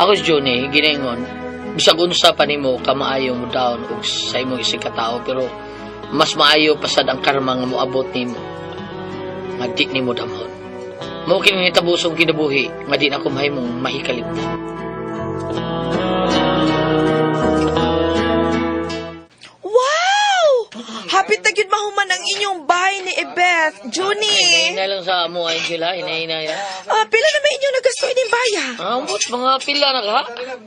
Ako si Johnny, ginaingon, bisag unsa pa nimo kamaayo mo daon og sa imong isig katao, pero mas maayo pa sad ang karma nga moabot nimo. Nga di nimo damhon. Mao kini nitabusong kinabuhi nga di na ko mahimong mahikalimtan. Wow! Hapit na gyud mahuman ang inyong bahay ni Ebeth, Junie. Hinahinay lang sa mo, Angela, hinahinay. Pila na may inyong nagasto ining baya? Ambot, mga pila na ka?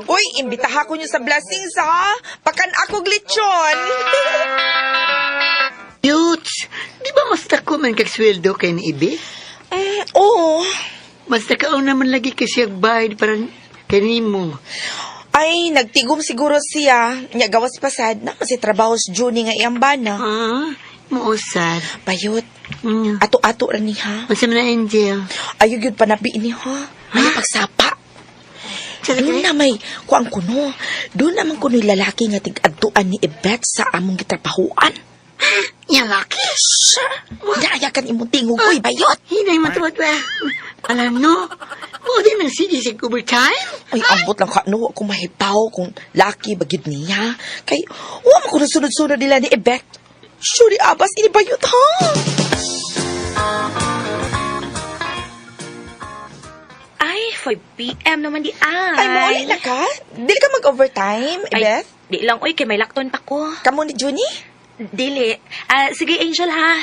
Uy, imbitaha ko nyo sa blessings ha. Pakan ako glitchon. Yuts, di ba mas dako man kagsweldo kay ni Ibe? Oo. Mas dako naman lagi kasi ang bayad para kay nimo. Ay, nagtigom siguro siya. Nya gawas pasad na kasi trabaho si Junie nga iyang bana. Muusad. Bayot, ato-ato ra ni ha. Masa man na, Angel? Ayaw yun panabi ni ha. May pagsapa. Doon na may kuang kuno. Doon naman kuno'y lalaki nga tig-adtuan ni Ebeth sa among gitrapahuan. Yang laki? Naayakan imong tingog, uy, bayot. Hinay matuwad ba? Alam no, di man sige sa overtime. Ay, ambot lang ka, no, kung mahipaw, kung laki, bagid niya. Kay, huwag ko na sunod-sunod nila ni Ebeth. Sure, abas, ini bayot, ha? Ay, 5 p.m. naman di ay. Ay, mauli na ka? Dili ka mag-overtime, Ebeth? Di lang, oy, kay may lakton pa ko. Kamu ni Junie? Dili. Sige, Angel, ha.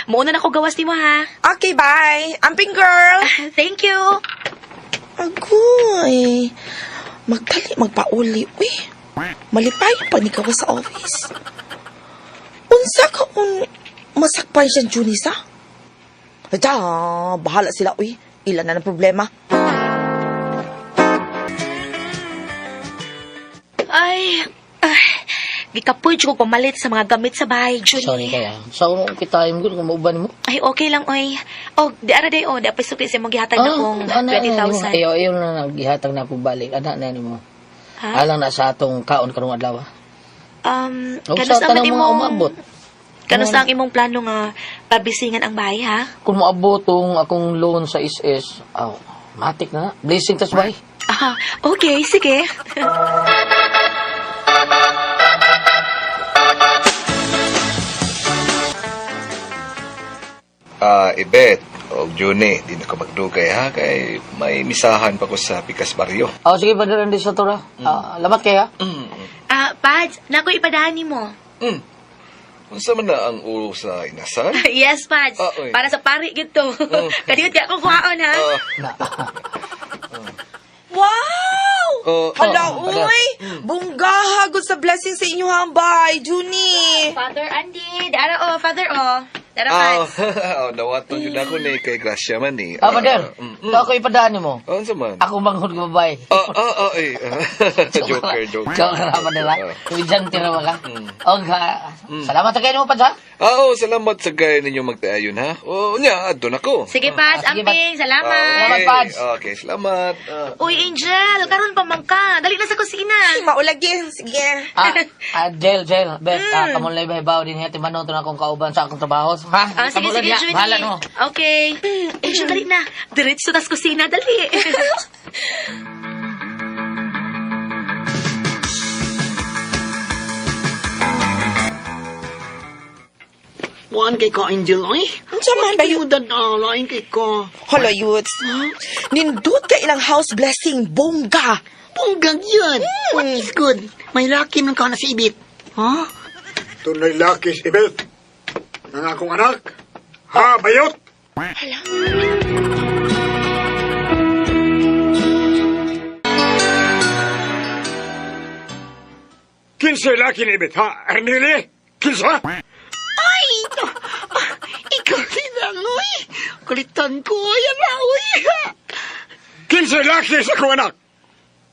Mauna na ko gawas ni mo, ha. Okay, bye. Amping girl. Thank you. Agoy. Magpauli. Uy, malipay pa ni kawa sa office. Unsa ka kung masakpan siya, Junisa? Bahala sila, uy. Ilan na ng problema. Ay, gikapoy ko pamalit sa mga gamit sa bahay, Junie. Sorry kaya. Sa ako kita mo kung mauban mo. Ay, okay lang, oy. Oh, di ara day, di apay sukli sa mong gihatag na kong 20,000. Ayaw na naghihatag na po balik. Anak na mo. Ha? Alang na sa atong kaon karong adlaw. Kanos sa ang tanang mga umabot. Kanos ang imong plano nga pabisingan ang bahay, ha? Kung maabot tong akong loan sa SS, matik na. Blessing tas bay. Okay, sige. Ibet o Juni, di na ko magdugay ha, kay may misahan pa ko sa Pikas Barrio. Sige, padaran din sa tora. Lamat kaya. Pads, naku ipadahan mo. Unsa man na ang ulo sa inasal? Yes, Pads. Uy. Para sa pari gito. Kadiyot ka akong kuhaon, ha? Wow! Hala, hala. uy! Bungga hagod sa blessing sa inyong hambay, Junie! Father Andy. Dara, Father, Dara, Pads. Nawaton yun ako ni kay Gracia man ni. Pader, ako ipadaan mo. Unsa man? Ako manghod ko babay. Joker. Joker naman nila. Tuwijan tira mo ka. Salamat sa kayo mo pa sa. Salamat sa gaya ninyo magtaayon ha. Doon ako. Sige, Pads. sige, Amping. Salamat. Salamat, Pads. Okay, salamat. Uy, Angel. Karon pa man ka. Dali na sa kusina. Maulagin, sige. Jail. Bet, kamunlay ba ibaw din hati manoto na akong kauban sa akong trabaho. Ha? Sige, Junie. Bahala mo. Okay. Angel, dali na. Diretso tas kusina. Dali. Waan kay ko, Angel, ay? Unsa man ba yun? Ayudan na, lain kay ko. Hala, youths. Nindot ka ilang house blessing, bongga. Punggang yun. What is good? May laki man ka na si Ibit. Ha? Tunay laki si Beth. Ng akong anak. Ha, bayot? Kinsa laki ni Beth, ha? Ernili? Kinsa? Ay! Ikaw silang, uy. Kulitan ko, yan na, uy. Kinsa laki sa akong anak?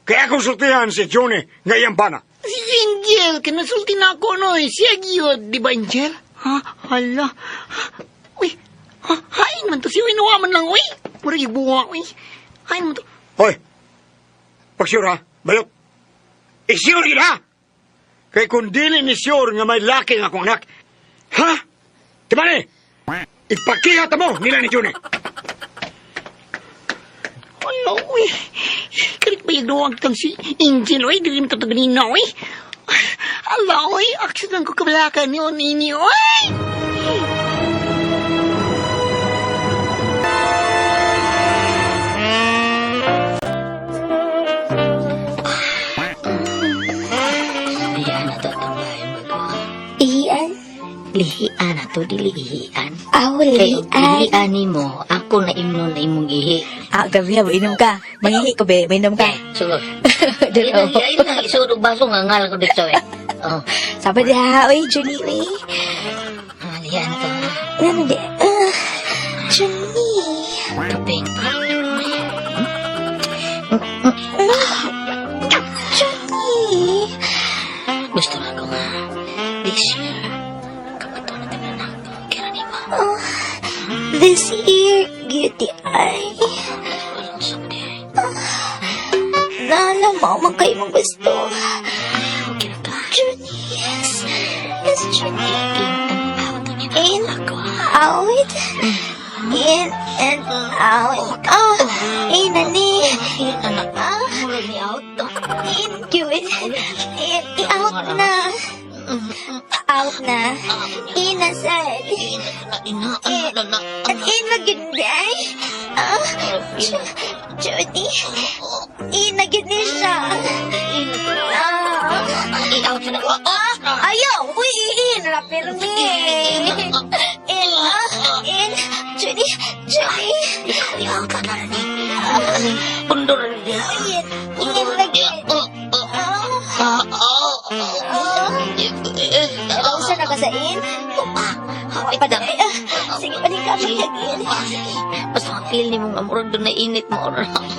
Kaya akong sultihan si Johnny ngayang bana. Si Angel, kinasulti na ako, no. Siya giyod, di ba, Angel? Ha? Hala. Uy, hain man to. Si Winuwa man lang, uy. Mura ibuha, uy. Hain man to. Hoy, pagsure ha, bayot. Isyur yun ha! Kay kung dili ni sure nga may laki nga akong anak. Ha? Diba ni? Ipakihata mo nila ni Johnny. Ano, uy. Kaya bayag doang tang si Angel, oy, dili mo tataganin na, oy. Ala, oy, aksident ko kabalakan ni Onini, oy. Lihian na to itong bahay mo to. Ihian? Lihian na to, dilihian. Aw, Kay lian. lihian ni mo, ako na imnon na imong ihi. Gabi na, inom ka. Mangihi ko, be. Mainom ka. Sugod. Ay na, isurog baso nga ngal ko dito eh. Oh, Sabi di ha, oy, Johnny, oy. lihian na to. Ano di? Johnny. Kaping. Johnny. Gusto na ko nga. This year, kapato na tayo na ako. Kira ni mo. This ear, beauty eye. Walang sumdi. Naalamaw man kayo mong gusto. Kira ka. Johnny, yes. Yes, Johnny. In and out na In and out. Oh, in and in. anak. Murag ni out to. In, good. In, out na. Out na. In na side. At in magigday. Judy. In na gid ni siya. I-out na. Ayaw, uy, in ra pirmi. In, Judy, Judy. I-out ka na ni. Pundor niya. In lagi. Nausa na ka sa in? Padami. Sige, paling ka magiging. Basta ma-feel ni mong amurang doon na init mo.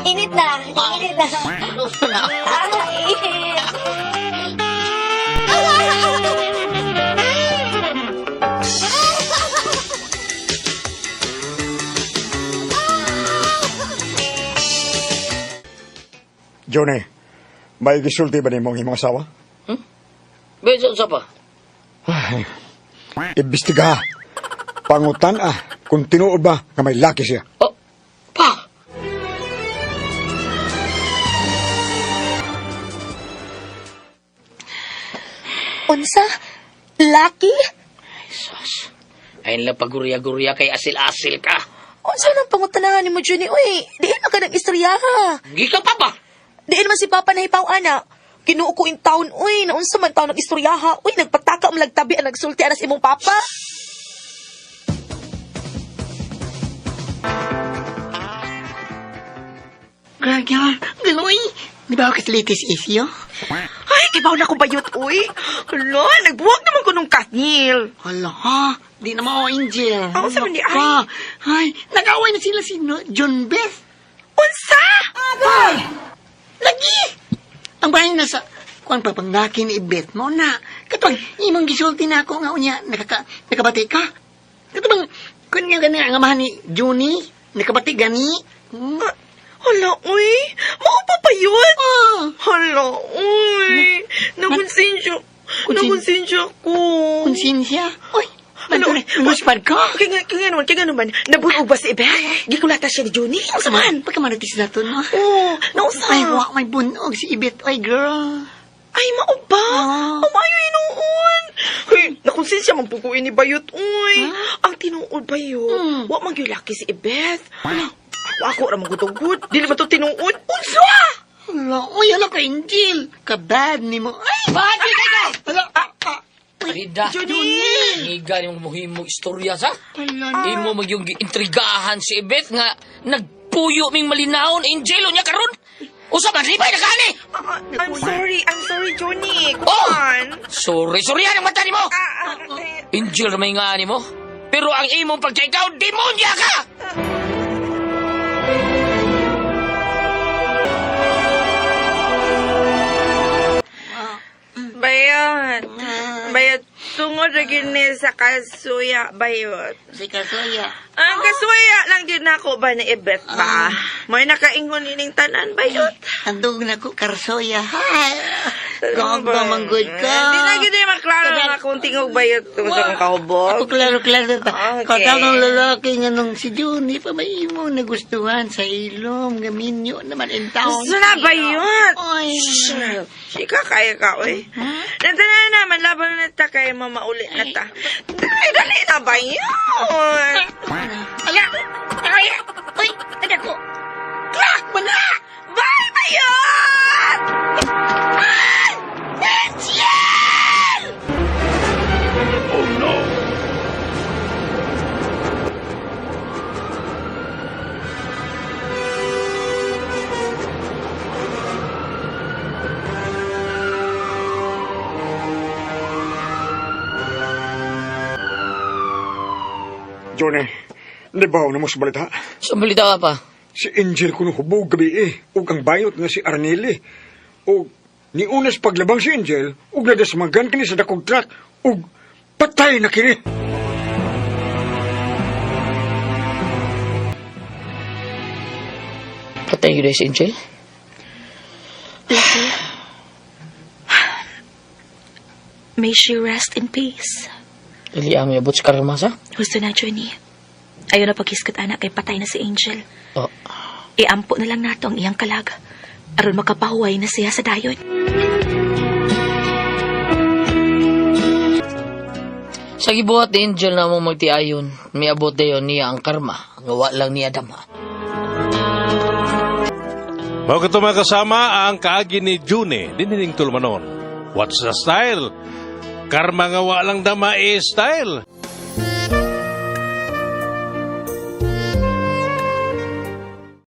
Init na, init na. Gusto na. Init. Johnny, may gisulti ba ni mong imong asawa? Beso sa pa? Ay, imbestiga. Pangutan kung tinuod ba nga may laki siya. Oh, pa! Unsa? Lucky? Sus. Ayun lang pagurya-gurya kay asil-asil ka. Unsa nang pangutanahan ni mo, Johnny? Uy, diin man ka nag-istorya ha. Gi ka pa ba? Diin man si Papa nahipaw, ana. Kinuo ko in town, uy. Naunsa man taon nag-istorya ha. Uy, nagpataka ang lagtabi ang nagsulti anas imong Papa. Kaya, ganoy. Di ba ako sa latest issue? Ay, kibaw na ko bayot, uy. Hala, nagbuwag naman ko nung katnil. Hala, ha? Di na mo, Angel. Ako sa mandi, ay. Pa, ay, nag-away na sila si John Beth. Unsa? Ay! Lagi! Ang bahay na sa... Kuan pa panglaki ni Beth mo na. Katong imong gisulti na ako nga unya, nakabati ka. Katong, kun nga gani ang amahan ni Juni, nakabati gani. Hala, uy. Maupa pa yun. Ah, Hala, uy. Nakonsensya. Nakonsensya ko. konsensya. Uy, Ano? Muspad ka? Kaya naman. Nabulog ba si Ibet? Gikulata siya ni Juni. Ang saman. Pagkamaratis na to, no? Oo, nausa. Ay, wa, may bunog si Ibet. Ay, girl. Ay, mauba. Ah. Umayo inuon. Hey, nakonsensya man puguin ni Bayot, uy. Ang tinuod Bayot. Wa man laki si Ibet. Ako ra magudugod. Dili ba to tinuod? Unsa? Hala, uy, hala ka, Angel. Kabad ni mo. Ay, bad ka ka. Hala, Rida. Johnny! Higa ni mong muhimong istorya sa? hala. Imo magyong intrigahan si Beth nga nagpuyo ming malinaon Angelo niya karon. Usap na libay na kani. I'm sorry, Johnny. Come Oh! on. Sorry ang mata nimo. Angel may nga nimo. Pero ang imong pagkaikaw demonya ka. Bayot, tungod na gini sa kasuya, Bayot. Si Kasuya. Ang kasuya lang din ako ba ni Ibet ba? May nakaingon ining tanan, Bayot. Handog na ko, Karsoya. Hi. Gagba manggod ka. Di na gid maklaro na akong tingog bayot tungod sa akong kahubog. Ako klaro-klaro ta. Okay. Katang lalaki nga nung si Johnny pa may imo nagustuhan sa ilom. Gaminyo naman in town. Gusto na bayot. Ay, Sika kaya ka, oy. Nata na naman, laban na ta kay mamauli na ta. Ay, dali na bayot. ala, ay, uy, ada ko. Mana? Bye, bayot! Ay! Angel! Johnny, nabaw na mo sa balita. So, balita ka pa. Si Angel kuno hubog gabi ug ang bayot nga si Arneli. Ug ni unas paglabang si Angel, ug nadasmagan kini sa dakong truck, ug patay na kini. Patay yun si Angel. May she rest in peace. Dili ang abot sa karma sa. Gusto na, Johnny. Ayaw na pagkiskat anak kay patay na si Angel. Oh. Iampo na lang nato ang iyang kalag. Aron makapahuway na siya sa dayon. Sa gibuhat ni Angel na mong magtiayon, may abot dayon niya ang karma. Ngawa lang niya dama. Mga katuma kasama ang kaagi ni June, dinining tulmanon. What's the style? Karma nga walang dama style.